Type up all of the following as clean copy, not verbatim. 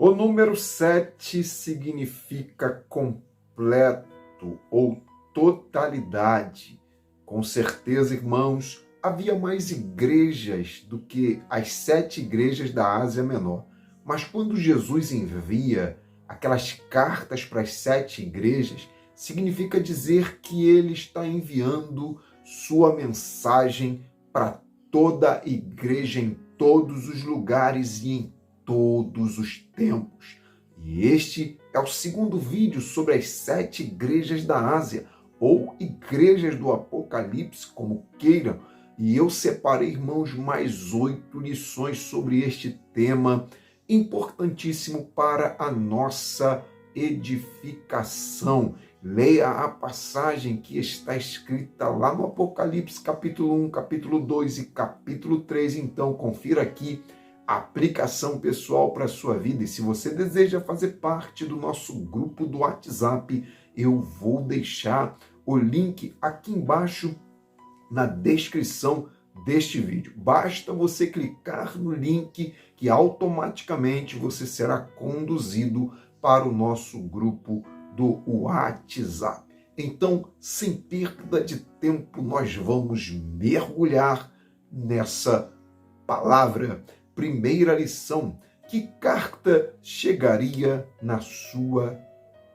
O número 7 significa completo ou totalidade. Com certeza, irmãos, havia mais igrejas do que as 7 igrejas da Ásia Menor. Mas quando Jesus envia aquelas cartas para as 7 igrejas, significa dizer que ele está enviando sua mensagem para toda a igreja em todos os lugares e em todos os tempos. E este é o segundo vídeo sobre as 7 igrejas da Ásia, ou igrejas do Apocalipse, como queiram. E eu separei, irmãos, mais 8 lições sobre este tema importantíssimo para a nossa edificação. Leia a passagem que está escrita lá no Apocalipse, capítulo 1, capítulo 2 e capítulo 3. Então, confira aqui a aplicação pessoal para a sua vida. E se você deseja fazer parte do nosso grupo do WhatsApp, eu vou deixar o link aqui embaixo na descrição deste vídeo. Basta você clicar no link que automaticamente você será conduzido para o nosso grupo do WhatsApp. Então, sem perda de tempo, nós vamos mergulhar nessa palavra. Primeira lição: que carta chegaria na sua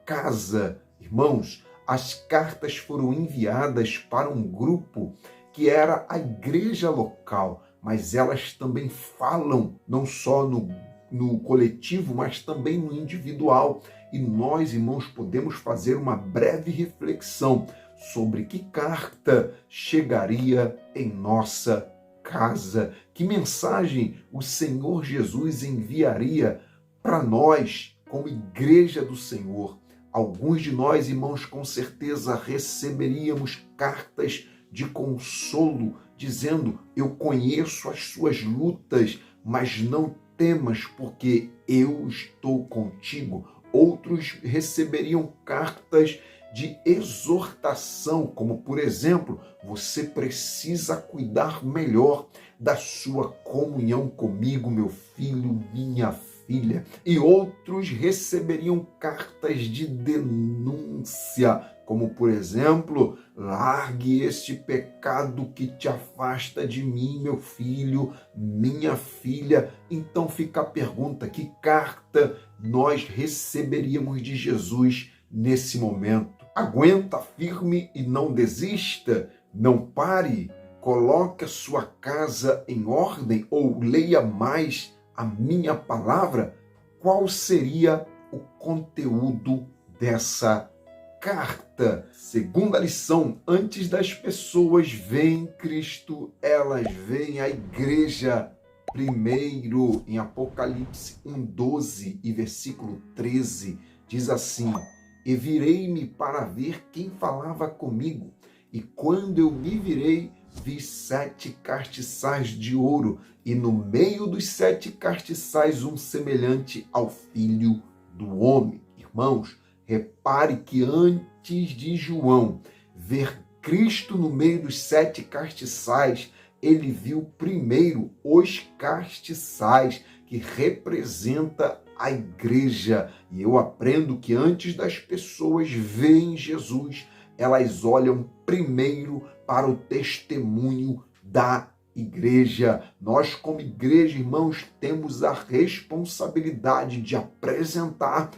casa? Irmãos, as cartas foram enviadas para um grupo que era a igreja local, mas elas também falam não só no coletivo, mas também no individual. E nós, irmãos, podemos fazer uma breve reflexão sobre que carta chegaria em nossa casa, que mensagem o Senhor Jesus enviaria para nós como igreja do Senhor. Alguns de nós, irmãos, com certeza receberíamos cartas de consolo, dizendo: eu conheço as suas lutas, mas não temas, porque eu estou contigo. Outros receberiam cartas de exortação, como, por exemplo, você precisa cuidar melhor da sua comunhão comigo, meu filho, minha filha. E outros receberiam cartas de denúncia, como, por exemplo, largue este pecado que te afasta de mim, meu filho, minha filha. Então fica a pergunta: que carta nós receberíamos de Jesus nesse momento? Aguenta firme e não desista, não pare, coloque a sua casa em ordem ou leia mais a minha palavra. Qual seria o conteúdo dessa carta? Segunda lição: antes das pessoas veem Cristo, elas veem a igreja primeiro. Em Apocalipse 1:12 e versículo 13, diz assim: e virei-me para ver quem falava comigo, e quando eu me virei, vi 7 castiçais de ouro, e no meio dos 7 castiçais um semelhante ao Filho do Homem. Irmãos, repare que antes de João ver Cristo no meio dos 7 castiçais, ele viu primeiro os castiçais, que representa a igreja. E eu aprendo que antes das pessoas verem Jesus, elas olham primeiro para o testemunho da igreja. Nós, como igreja, irmãos, temos a responsabilidade de apresentar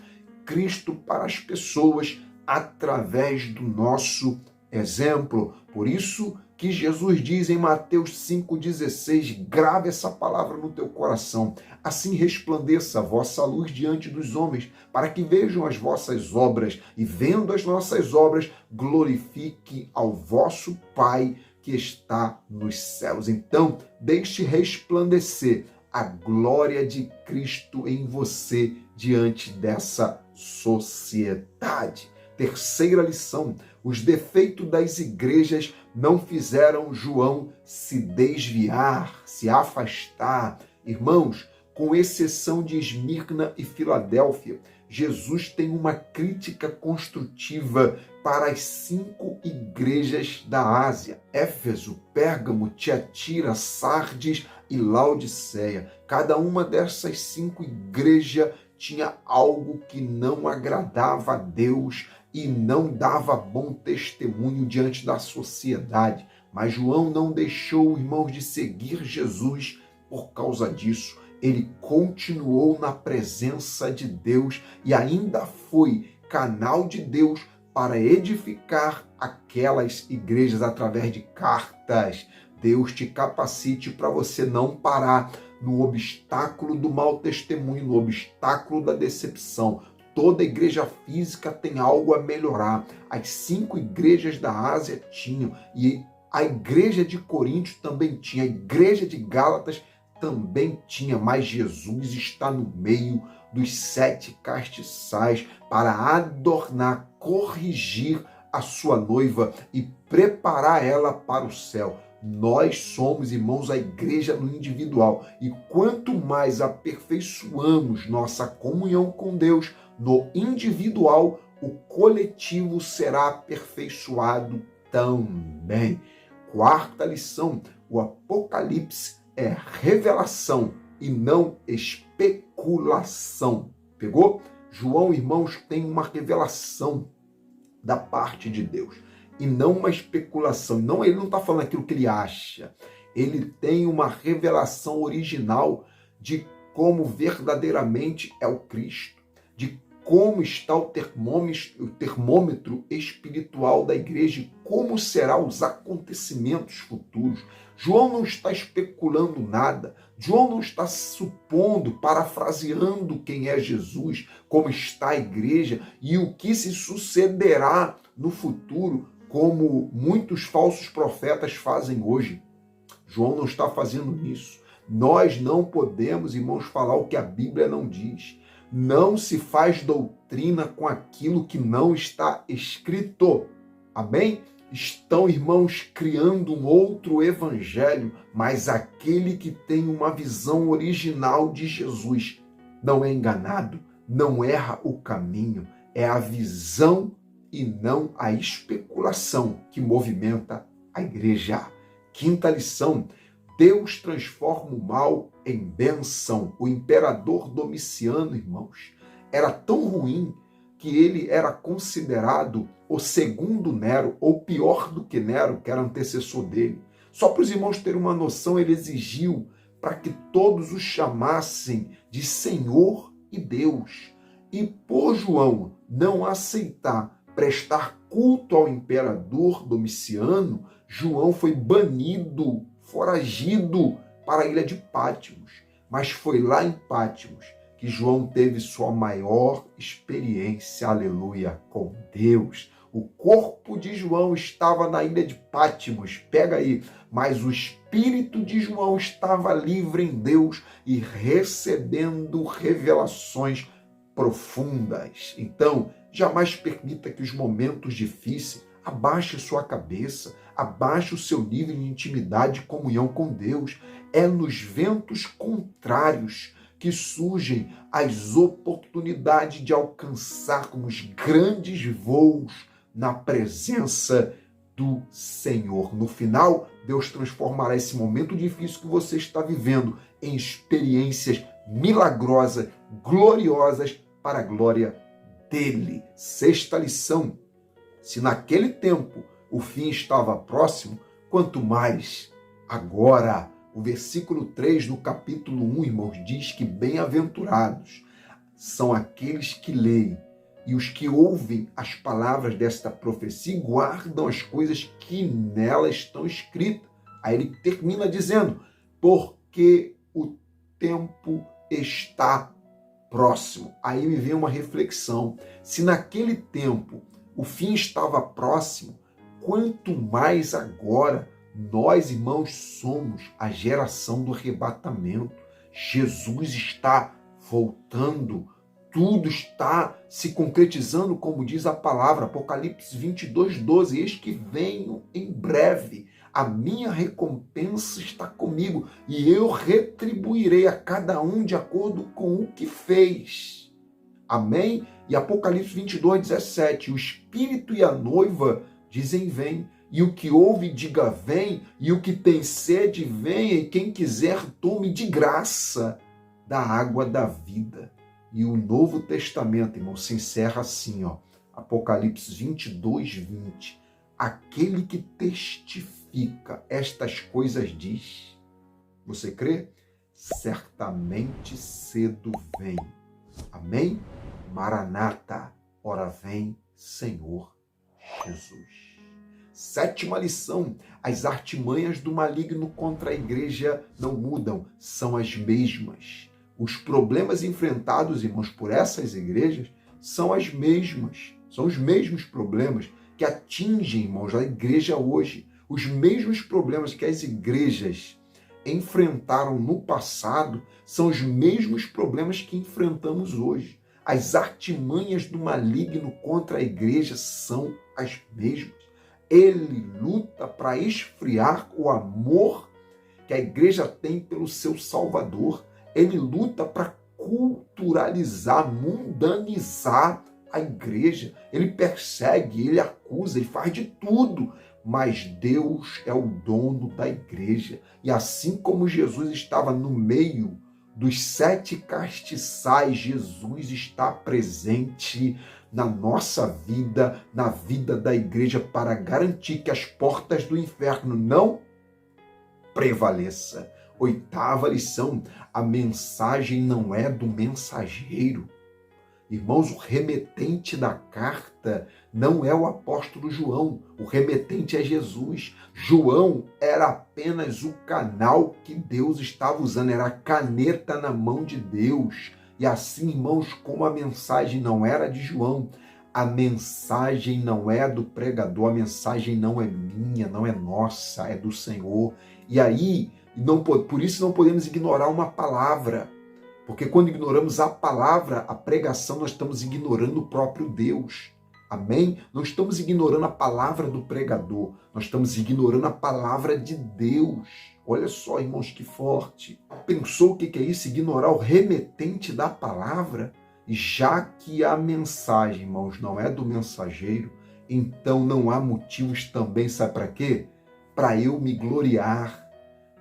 Cristo para as pessoas através do nosso exemplo. Por isso que Jesus diz em Mateus 5,16, grave essa palavra no teu coração: assim resplandeça a vossa luz diante dos homens, para que vejam as vossas obras e, vendo as nossas obras, glorifique ao vosso Pai que está nos céus. Então, deixe resplandecer a glória de Cristo em você diante dessa sociedade. Terceira lição: os defeitos das igrejas não fizeram João se desviar, se afastar. Irmãos, com exceção de Esmirna e Filadélfia, Jesus tem uma crítica construtiva para as 5 igrejas da Ásia: Éfeso, Pérgamo, Tiatira, Sardes e Laodiceia. Cada uma dessas 5 igrejas tinha algo que não agradava a Deus e não dava bom testemunho diante da sociedade. Mas João não deixou, irmãos, de seguir Jesus por causa disso. Ele continuou na presença de Deus e ainda foi canal de Deus para edificar aquelas igrejas através de cartas. Deus te capacite para você não parar no obstáculo do mau testemunho, no obstáculo da decepção. Toda igreja física tem algo a melhorar. As 5 igrejas da Ásia tinham, e a igreja de Corinto também tinha, a igreja de Gálatas também tinha, mas Jesus está no meio dos 7 castiçais para adornar, corrigir a sua noiva e preparar ela para o céu. Nós somos, irmãos, a igreja no individual. E quanto mais aperfeiçoamos nossa comunhão com Deus no individual, o coletivo será aperfeiçoado também. 4ª lição, o Apocalipse é revelação e não especulação. Pegou? João, irmãos, tem uma revelação da parte de Deus e não uma especulação. Ele não está falando aquilo que ele acha. Ele tem uma revelação original de como verdadeiramente é o Cristo, de como está o termômetro espiritual da igreja e como serão os acontecimentos futuros. João não está especulando nada. João não está supondo, parafraseando quem é Jesus, como está a igreja e o que se sucederá no futuro, como muitos falsos profetas fazem hoje. João não está fazendo isso. Nós não podemos, irmãos, falar o que a Bíblia não diz. Não se faz doutrina com aquilo que não está escrito. Amém? Estão, irmãos, criando um outro evangelho, mas aquele que tem uma visão original de Jesus não é enganado, não erra o caminho. É a visão e não a especulação que movimenta a igreja. 5ª lição, Deus transforma o mal em bênção. O imperador Domiciano, irmãos, era tão ruim que ele era considerado o segundo Nero, ou pior do que Nero, que era antecessor dele. Só para os irmãos terem uma noção, ele exigiu para que todos o chamassem de Senhor e Deus. E por João não aceitar prestar culto ao imperador Domiciano, João foi banido, foragido para a ilha de Patmos. Mas foi lá em Patmos que João teve sua maior experiência, aleluia, com Deus. O corpo de João estava na ilha de Patmos, pega aí, mas o espírito de João estava livre em Deus e recebendo revelações profundas. Então, jamais permita que os momentos difíceis abaixe sua cabeça, abaixe o seu nível de intimidade e comunhão com Deus. É nos ventos contrários que surgem as oportunidades de alcançarmos grandes voos na presença do Senhor. No final, Deus transformará esse momento difícil que você está vivendo em experiências milagrosas, gloriosas para a glória dele. 6ª lição, se naquele tempo o fim estava próximo, quanto mais agora. O versículo 3 do capítulo 1, irmãos, diz que bem-aventurados são aqueles que leem e os que ouvem as palavras desta profecia e guardam as coisas que nela estão escritas. Aí ele termina dizendo, porque o tempo está próximo. Aí me vem uma reflexão. Se naquele tempo o fim estava próximo, quanto mais agora nós, irmãos, somos a geração do arrebatamento. Jesus está voltando. Tudo está se concretizando, como diz a palavra, Apocalipse 22:12. Eis que venho em breve. A minha recompensa está comigo e eu retribuirei a cada um de acordo com o que fez. Amém? E Apocalipse 22:17. O Espírito e a noiva dizem vem. E o que ouve, diga vem, e o que tem sede, venha, e quem quiser, tome de graça da água da vida. E o Novo Testamento, irmão, se encerra assim, ó, Apocalipse 22, 20. Aquele que testifica estas coisas diz. Você crê? Certamente cedo vem. Amém? Maranata, ora vem, Senhor Jesus. Sétima lição: as artimanhas do maligno contra a igreja não mudam, são as mesmas. Os problemas enfrentados, irmãos, por essas igrejas são as mesmas. São os mesmos problemas que atingem, irmãos, a igreja hoje. Os mesmos problemas que as igrejas enfrentaram no passado são os mesmos problemas que enfrentamos hoje. As artimanhas do maligno contra a igreja são as mesmas. Ele luta para esfriar o amor que a igreja tem pelo seu Salvador. Ele luta para culturalizar, mundanizar a igreja. Ele persegue, ele acusa, ele faz de tudo. Mas Deus é o dono da igreja. E assim como Jesus estava no meio dos 7 castiçais, Jesus está presente na nossa vida, na vida da igreja, para garantir que as portas do inferno não prevaleçam. 8ª lição: a mensagem não é do mensageiro. Irmãos, o remetente da carta não é o apóstolo João, o remetente é Jesus. João era apenas o canal que Deus estava usando, era a caneta na mão de Deus. E assim, irmãos, como a mensagem não era de João, a mensagem não é do pregador, a mensagem não é minha, não é nossa, é do Senhor. E aí, por isso não podemos ignorar uma palavra. Porque quando ignoramos a palavra, a pregação, nós estamos ignorando o próprio Deus. Amém? Não estamos ignorando a palavra do pregador, nós estamos ignorando a palavra de Deus. Olha só, irmãos, que forte. Pensou o que é isso? Ignorar o remetente da palavra? Já que a mensagem, irmãos, não é do mensageiro, então não há motivos também, sabe para quê? Para eu me gloriar,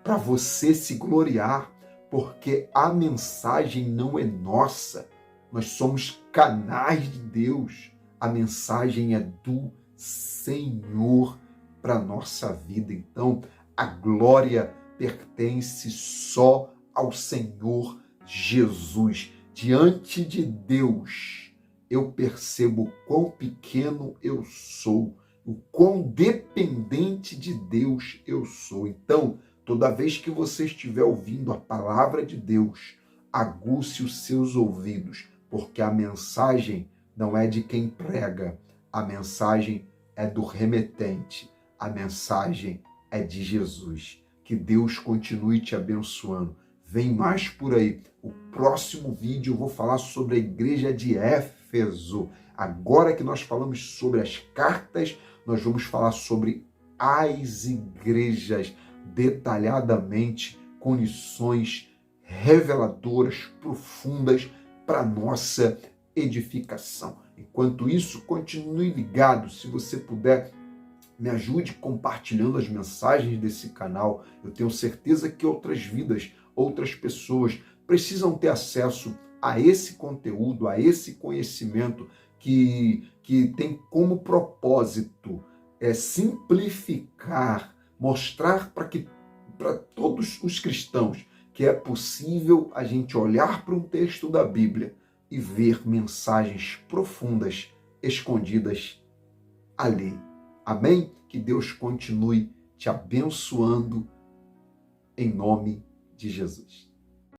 para você se gloriar. Porque a mensagem não é nossa, nós somos canais de Deus. A mensagem é do Senhor para a nossa vida. Então, a glória pertence só ao Senhor Jesus. Diante de Deus, eu percebo o quão pequeno eu sou, o quão dependente de Deus eu sou. Então, toda vez que você estiver ouvindo a palavra de Deus, aguce os seus ouvidos, porque a mensagem não é de quem prega, a mensagem é do remetente, a mensagem é de Jesus. Que Deus continue te abençoando. Vem mais por aí. O próximo vídeo eu vou falar sobre a igreja de Éfeso. Agora que nós falamos sobre as cartas, nós vamos falar sobre as igrejas, detalhadamente, com lições reveladoras, profundas para a nossa edificação. Enquanto isso, continue ligado. Se você puder, me ajude compartilhando as mensagens desse canal. Eu tenho certeza que outras vidas, outras pessoas precisam ter acesso a esse conteúdo, a esse conhecimento que tem como propósito simplificar, mostrar para todos os cristãos que é possível a gente olhar para um texto da Bíblia e ver mensagens profundas escondidas ali. Amém? Que Deus continue te abençoando em nome de Jesus.